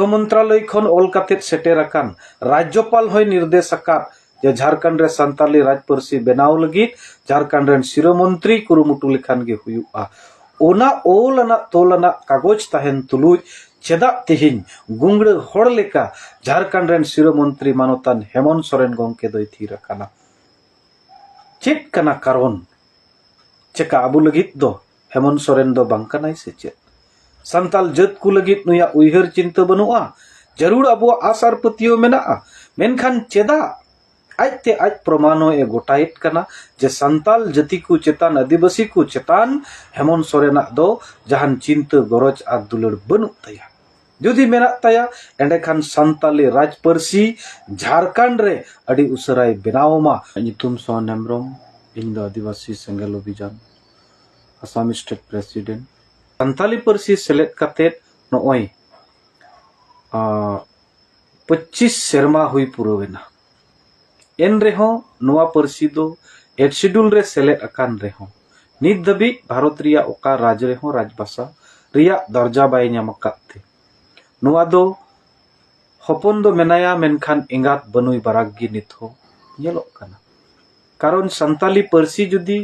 मंत्रालय खन ओल कातेत सेटेर अकान राज्यपाल होय निर्देश अकात जे झारखंड रे संताली राज पार्सी बेनाव लगित झारखंड रेन शिरोमंत्री कुरुमुटु लेखान गे हुयुआ ओना ओल अना तोल अना कागज ताहेन तुलुज चेदा तिहिन गुंगड़ होड़ लेका झारखंड रेन शिरोमंत्री मानोतान हेमंत सोरेन गोंके दोय थीर अकाना चेक कना कारण चेका आबु लगित दो हेमंत सोरेन दो बांग कनाय से चेक संताल जत को लगित नुया उइहर चिंता बनुआ जरूर अबो आसार पतियो मेना मेनखान चेदा आजते आज प्रमाणो ए गोटाइट कना जे संताल जति को चेतान आदिवासी को चेतान हेमंत सोरेना दो जहान चिंता गरज आ दुलड़ बनु तया जुदी मेना तया एंडेखान संताली राज पार्सी झारखंड रे अडी उसराय बेनावमा नितुम सोन हेम्ब्रम इन द आदिवासी सेंगेल अभियान आसाम स्टेट प्रेसिडेंट संताली पार्सी सेलेद कातेत नोय 25 सेरमा हुई पुरवेना एन रेहो नोआ पार्सी दो एड शेड्यूल रे सेलेद अकान रेहो नित दबी भारत रिया ओका राज रेहो राजभाषा रिया दर्जा बाय ᱧᱟᱢ अकाते नोआ दो हपन दो मेनाया मेनखान एंगात बनुई बाराग गी नित हो ñेलोग कना कारण संताली पार्सी जुदी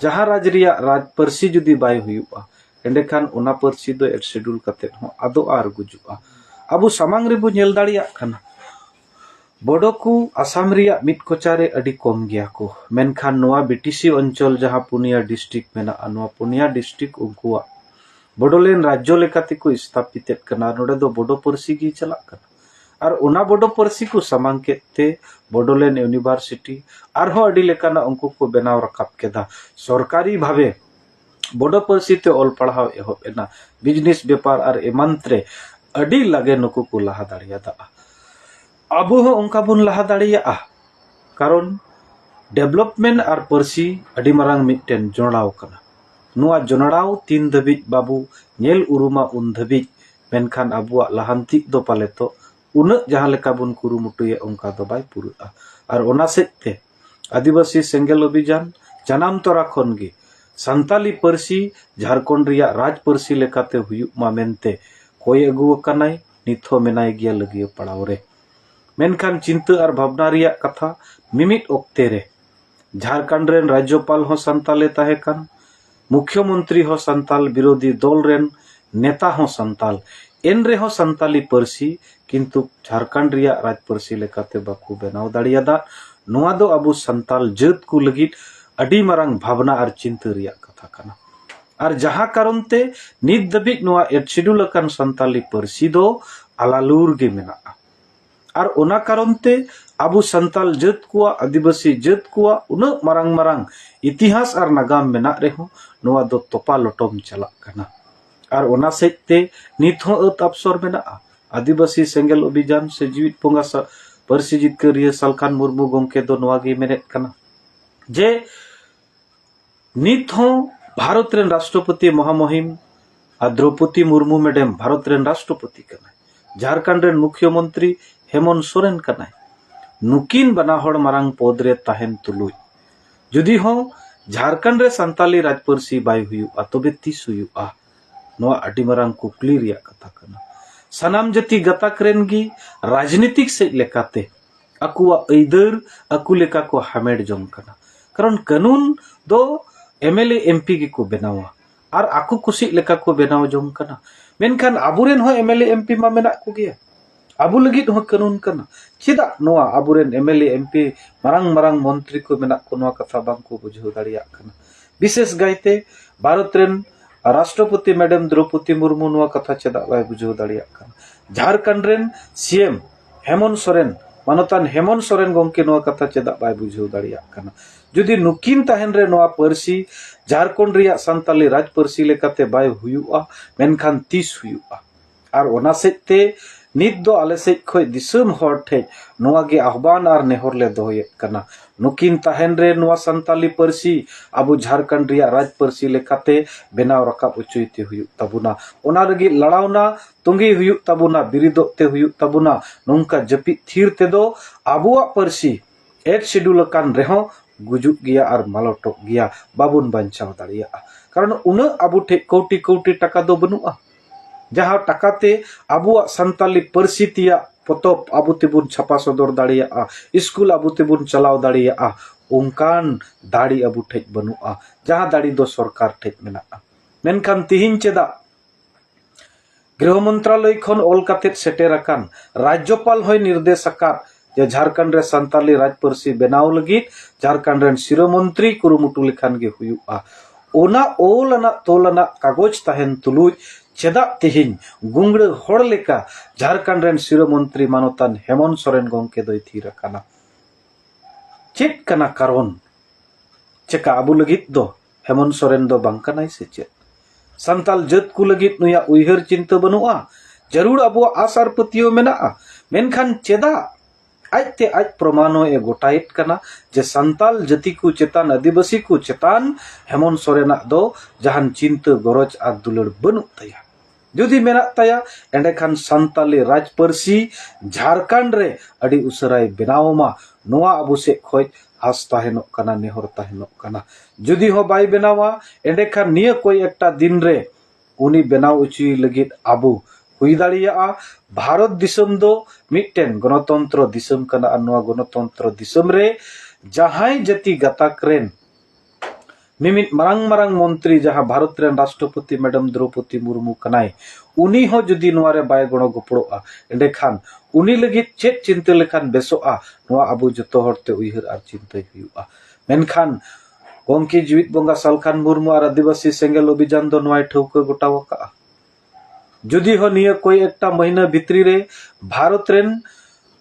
जहां राज रिया राज पार्सी जुदी बाय हुयुआ एंडेखान ओना पार्सी दो एड शेड्यूल काते हो आदो आर गुजुआ अबु सामांग रे बु ñेल दाड़िया खाना बड़ो को आसाम रिया मिट कोचारे अडी कम गया को मेनखान नोआ बीटीसी अंचल जहां पुनिया डिस्ट्रिक्ट मेना नोआ पुनिया डिस्ट्रिक्ट उनकुआ बडोलेन राज्य लेकाते को स्थापित कना नोडे दो बडो पार्सी गी चला कना और ओना बडो पार्सी को सामांग केते बडोलेन यूनिवर्सिटी आरहो अडी लेकाना उनको को बेनाव रकाब केदा सरकारी भावे बडो पार्सी ते ओल पढ़ाव एहोब एना बिजनेस व्यापार और एमंत्रे अडी लगे नुकु को लहा दाड़ियादा अबो हो उनका बुन लहा दाड़िया कारण डेवलपमेंट और पार्सी अडी मरांग मिटेन जोड़ाव कना नुआ जोड़ाव तीन धबी बाबू नेल उरुमा उन धबी मेनखान अबुआ लहांती दो पाले तो उन जहां लेका बुन कुरुमुटुए उनका दो बाय पुरुआ और ओना सेते आदिवासी सेंगेल अभियान जनाम तोरा खन गे संताली पार्सी झारखंड रिया राज पार्सी लेकाते हुयुमा मेनते कोई अगु कनाय निथो मेनाय गिया लगियो पड़ाव रे मेनखान चिंता और भावना रिया कथा मिमिट ओक्ते रे झारखंड रेन राज्यपाल हो संताले ताहे कान मुख्यमंत्री हो संताल विरोधी दल रेन नेता हो संताल एन रे हो संताली पार्सी किंतु झारखंड रिया राज पार्सी लेकाते बाकु बेनाव दाड़ियादा नोआ दो अबु संताल जत को लगित अडी मरांग भावना और चिंता रिया कथा काना और जहां कारण ते नित दबिक नोआ एड शेड्यूल अकान संताली पार्सी दो आलालूर गे मेना और ओना कारण ते अबु संताल जत कुआ आदिवासी जत कुआ उन मरांग मरांग इतिहास और नागाम मेना रेहो नोआ दो तोपा लोटोम चला कना और ओना सेते नित हो अत अवसर मेना आदिवासी सेंगेल अभियान से जीवित पोंगा पार्सी जितकरिया सालखान मुर्मू गोंके दो नोआ गे मेनेत कना जे नित हो भारत रेन राष्ट्रपति महामहिम द्रौपदी मुर्मू मैडम भारत रेन राष्ट्रपति कना झारखंड रेन मुख्यमंत्री हेमंत सोरेन कना नुकिन बना हड़ मारांग पद रे ताहेन तुलुज जुदी हो झारखंड रे संताली राज पार्सी बाय हुयुआ तबे तीस हुयुआ नोआ अडी मारांग कुकली रिया कथा कना सनाम जति गताक रेन गी राजनीतिक से लेकाते अकुआ ऐदर अकु लेका को हामेड जोंग कना कारण कानून दो एमएलए एमपी गे को बेनावा और आकु कुसी लेका को बेनाव जोंग कना मेनखान आबुरेन हो एमएलए एमपी मा मेना को गे आबु लगित हो कानून कना चिदा नोआ आबुरेन एमएलए एमपी मारांग मारांग मंत्री को मेना को नोआ कथा बांग को बुझाव दाड़िया कना विशेष गायते भारत रेन राष्ट्रपति मैडम द्रौपदी मुर्मू नोआ कथा चिदा बाय बुझाव दाड़िया कना झारखंड रेन सीएम हेमंत सोरेन मानोतान हेमंत सोरेन गोंके नोआ कथा चिदा बाय बुझाव दाड़िया कना जुदी नुकिन ताहेन रे नोआ पार्सी झारखंड रिया संताली राज पार्सी लेकाते बाय हुयुआ मेनखान 30 हुयुआ और ओना सेते नित दो आले से खोय दिसम हर ठे नोआ गे आह्वान और नेहर ले दोये कना नुकिन ताहेन रे नोआ संताली पार्सी अबु झारखंड रिया राज पार्सी लेकाते बेनाव रकाब उचुइते हुयु तबुना ओना लगी लड़ावना Tungi हुयु तबुना बिरिदोते हुयु तबुना नोंका जपि their तेदो आबुआ Parsi add schedule कान रेहो गुजुक गया और मालटो गया बाबुन बंचाव दाड़िया कारण उन अबु ठे कोटी कोटी टका दो बनुआ जहाँ टकाते अबुआ संताली पार्सी तिया पोतोब आबु तेबुन छापा सदर दाड़िया स्कूल आबु तेबुन चलाव दाड़िया उनकान दाड़ी आबु ठेज बनुआ जहाँ दाड़ी दो सरकार ठेज मेना मेनखान तिहिन चेदा गृह मंत्रालय खन ऑल कातेत सेटेर अकान राज्यपाल होय निर्देश अकाद जे झारखंड रे संताली राज पार्सी बेनाव लगित झारखंड रेन शिरोमंत्री कुरुमुटु लेखान गे हुयुआ ओना ओलना तोलना कागज ताहेन तुलुज चेदा तिहिन गुंगड़ होड़ लेका झारखंड रेन शिरोमंत्री मानोतान हेमंत सोरेन गोंके दोय थीर अकाना चेक कना कारण चेका आबु लगित दो हेमंत सोरेन दो बांग कनाय से चेक संताल जत को लगित नुया उइहर चिंता बनुआ जरूर अबो आसार पतियो मेना मेनखान चेदा आजते आज प्रमाणो ए गोटाइट कना जे संताल जति को चेतान आदिवासी को चेतान हेमंत सोरेना दो जहान चिंता गरज आ दुलड़ बनु तया जुदी मेना तया एंडेखान संताली राज पार्सी झारखंड रे अडी उसराय बेनावमा नोआ अबु से खोज आस ताहेनोक कना नेहर ताहेनोक कना जुदी हो बाय बेनावा एंडेखान निया कोई एकटा दिन रे उनी बेनाव उची लगित आबु हुई दाड़िया भारत दिसम दो मिट्टेन गणतंत्र दिसम कना और नोआ गणतंत्र दिसम रे जहां जति गताक रेन मिमित मरंग मरंग मंत्री जहां भारत रेन राष्ट्रपति मैडम द्रौपदी मुर्मू कनाय उनी हो जुदी नोआ रे बाय गण गपड़ोआ एंडेखान उनी लगित चेक चिंता लेखान बेसोआ नोआ आबु जतो हरते उइहर आर चिंताय हुयुआ मेनखान गोंकी जीवित बंगा सालखान मुर्मू और आदिवासी सेंगेल अभियान दो नोआ ठौका गोटावका जुदी हो निया कोई एकटा महीना भितरी रे भारत रेन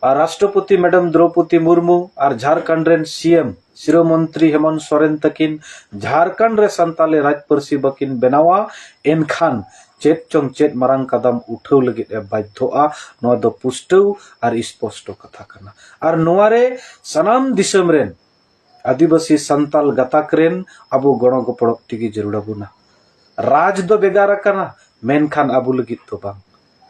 राष्ट्रपति मैडम द्रौपदी मुर्मू और झारखंड रेन सीएम शिरोमंत्री हेमंत सोरेन तकिन झारखंड रे संताले राज पार्सी बकिन बेनावा एनखान चेत चोंग चेत मरंग कदम उठाव लगित ए बाध्योआ नोआ दो पुष्टव और स्पष्ट कथा कना और नोआ रे सनाम दिसम रेन आदिवासी संताल गताक रेन अबो गण गपड़क टिगी जरूर बुना राज दो बेगार कना मेनखान आबु लगित तो बांग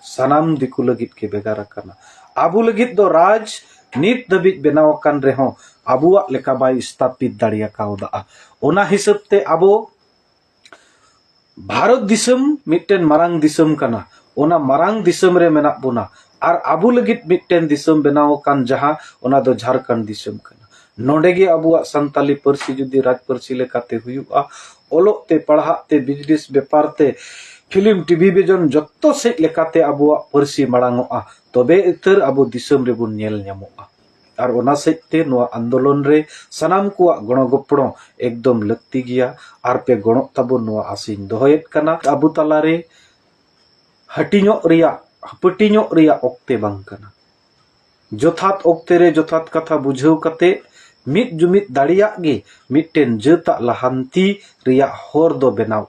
सनाम दिकु लगित के बेगार कना आबु लगित दो राज नित दबित बेनाव कान रेहो आबुआ लेका बाय स्थापित दाड़िया काउदा ओना हिसाब ते आबो भारत दिसम मिट्टेन मरांग दिसम कना ओना मरांग दिसम रे मेना बोना और आबु लगित मिट्टेन दिसम बेनाव कान जहां ओना दो झारखंड दिसम कना नोडेगे अबुआ संताली पार्सी जुदी राज पार्सी लेकाते हुयुआ ओलोक ते पढ़ाते ते बिजनेस व्यापार ते फिल्म टीवी बेजन जत्तो से लेकाते अबुआ पार्सी मांगोआ तबे इतर अबु दिसम रे बुन नेल ᱧᱟᱢᱚᱜᱼᱟ और ओना सेते नोआ आंदोलन रे सनाम कुआ गणगोपड़ो एकदम लक्ति गिया और पे गणो तबो नोआ आसिन दोहयत कना अबु तलारे हटिñो रिया हपटिñो रिया ओक्ते बांग कना जोथात ओक्ते रे जोथात कथा बुझाव कते मिट जुमित दाड़िया गे मिट्टेन जता लहांती रिया होर दो बेनाव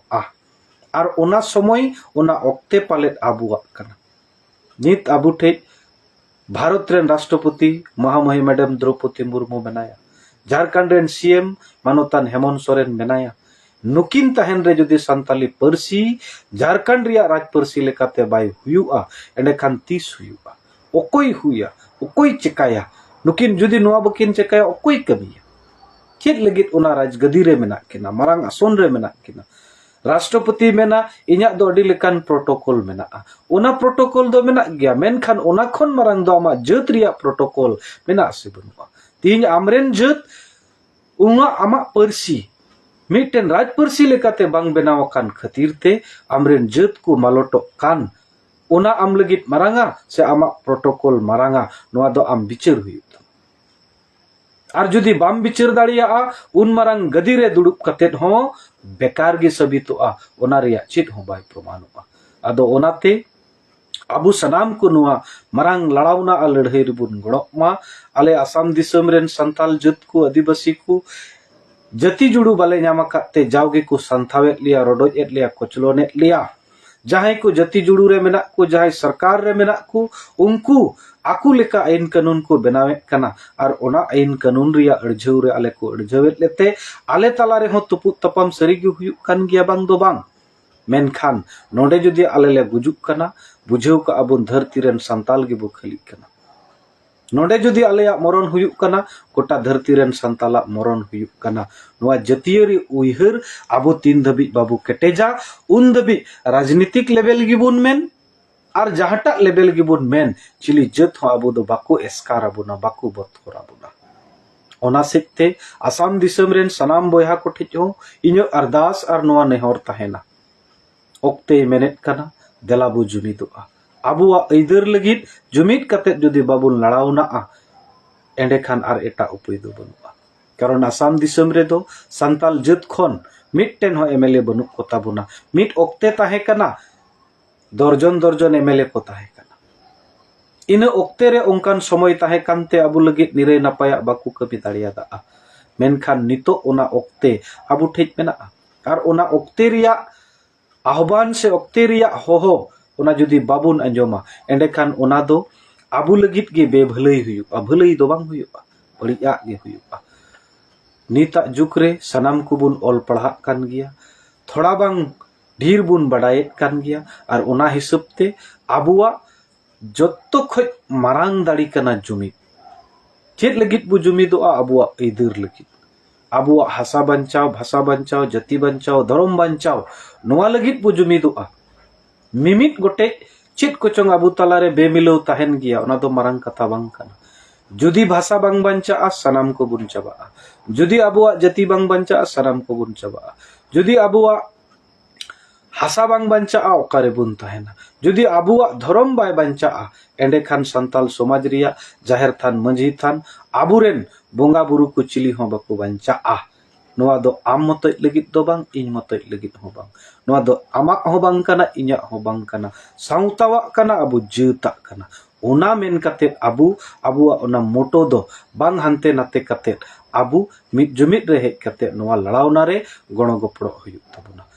और ओना समय ओना ओक्ते पालेट आबुआ कना नित आबु ठे भारत रेन राष्ट्रपति महामहिम मैडम द्रौपदी मुर्मू मेनाया झारखंड रेन सीएम मानोतान हेमंत सोरेन मेनाया नुकिन तहन रे जुदी संताली पार्सी झारखंड रिया राज पार्सी लेकाते बाय हुयुआ एंडेखान तीस हुयुआ ओकोई हुया ओकोई चिकाया नुकिन जुदी नोआ बकिन चिकाया ओकोई कमिया चेक लगित ओना राज गदी रे मेना किना मारांग आसन रे मेना किना राष्ट्रपति मेना इन्या दो अडी लेकान प्रोटोकॉल मेना ओना प्रोटोकॉल दो मेना गया मेनखान ओना खन मारांग दो आमा जत रिया प्रोटोकॉल मेना से बनुआ तीन आमरेन जत उना आमा पार्सी मिट्टेन राज पार्सी लेकाते बांग बेनाव कान खातिर ते आमरेन जत को मालोटो कान ओना आम लगित मारांगा से आमा प्रोटोकॉल मारांगा नोआ दो आम बिचार हुई और जुदी बाम बिचार दाड़िया उन मारांग गदी रे दुड़ुब कतेत हो बेकार गे सबितोआ ओना रिया चित हो बाय प्रमाणोआ आदो ओनाते अबु सनाम को नुआ मारांग लड़ावना आ लड़ाई रिबुन गणोमा आले आसाम दिसम रेन संताल जत को आदिवासी को जति जुड़ू बाले ᱧᱟᱢ काते जावगे को संथावेत लिया रोडोजेत लिया कोचलोनेत लिया जहां को जति जुड़ू रे मेना को जहां सरकार रे मेना को उनको आकु लेका आईन कानून को बनावे कना और ओना आईन कानून रिया अड़झाव रे आले को अड़झावेत लेते आले तला रे हो तुपु तपाम सरीगे हुयुक कान गिया बांग दो बांग मेनखान नोडे जुदी आले ले गुजुक कना बुझाव का अबुन धरती रेन संताल गे बो खली कना नोडे जुदी आलेया मरण हुयुक कना गोटा धरती रेन संताला मरण हुयुक कना नोआ जतियरी उइहर आबो तीन धबी बाबू केटेजा उन धबी राजनीतिक लेवल गिबुन मेन और जहाटा लेवल गिबुन मेन चिली जत हो अबो दो बाको एस्कार अबुना बाको बतखोर अबुना ओना सेते आसाम दिसम रेन सनाम बोया को ठेज हो इño अरदास और नोआ नेहर तहेना ओक्ते मेनेट कना देलाबु जुमिदुआ अबुआ ऐदर लगित जुमिद कते जुदी बाबुन लड़ावना एंडे खान आर एटा उपाय दो बनुआ कारण आसाम दिसम रे दो संताल जत खन मिटटेन हो एमएलए बनु को ताबुना मिट ओक्ते ताहे कना दर्जन दर्जन एमएलए को ताहे कना इन ओक्ते रे ओंकान समय ताहे कानते अबु लगित निरे नपाया बाकु कमी दाड़ियादा मेनखान नितो ओना ओक्ते अबु ठेज मेना आर ओना ओक्ते रिया आह्वान से ओक्ते रिया होहो ओना जुदी बाबुन अंजोमा एंडे खान ओना दो अबु लगित गे बेभलई हुयुआ भलई दो बांग हुयुआ बड़िया गे हुयुआ निता जुग रे सनाम को बुन ऑल पढ़ा कान गया थोड़ा बांग ढेर बुन बड़ायेत कान गया और ओना हिसाब ते अबुआ जत्तो खज मारांग दाड़ी कना जुमिद चेत लगित बु जुमिदोआ अबुआ ऐदर लगित अबुआ हासा बंचाव भाषा बंचाव जाति बंचाव धर्म बंचाव नोआ लगित बु जुमिदोआ मिमित गोटे चेत कोचंग अबु तलारे बेमिलौ ताहेन गया ओना दो मारांग कथा बांग कना जुदी भाषा बांग बंचा सनाम को बुन चाबा जुदी अबुआ जाति बांग बंचा सनाम को बुन चाबा जुदी अबुआ हासा बांग बंचा ओकारे बुन ताहेना जुदी अबुआ धर्म बाय बंचा एंडे खान संताल समाज रिया जाहिर थान मंझी थान अबुरेन बोंगा बुरु को चिली हो बाको बंचा नोआ दो आम मतय लगित दो बांग इन मतय लगित हो बांग नोआ दो आमा हो बांग कना इña हो बांग कना साउतावा कना अबु जेता कना ओना मेन कते अबु अबुआ ओना मोटो दो बांग हंते नाते कते अबु मिद जुमिद रे हेज कते नोआ लड़ावना रे गणो गपड़ो हुयुग ताबुना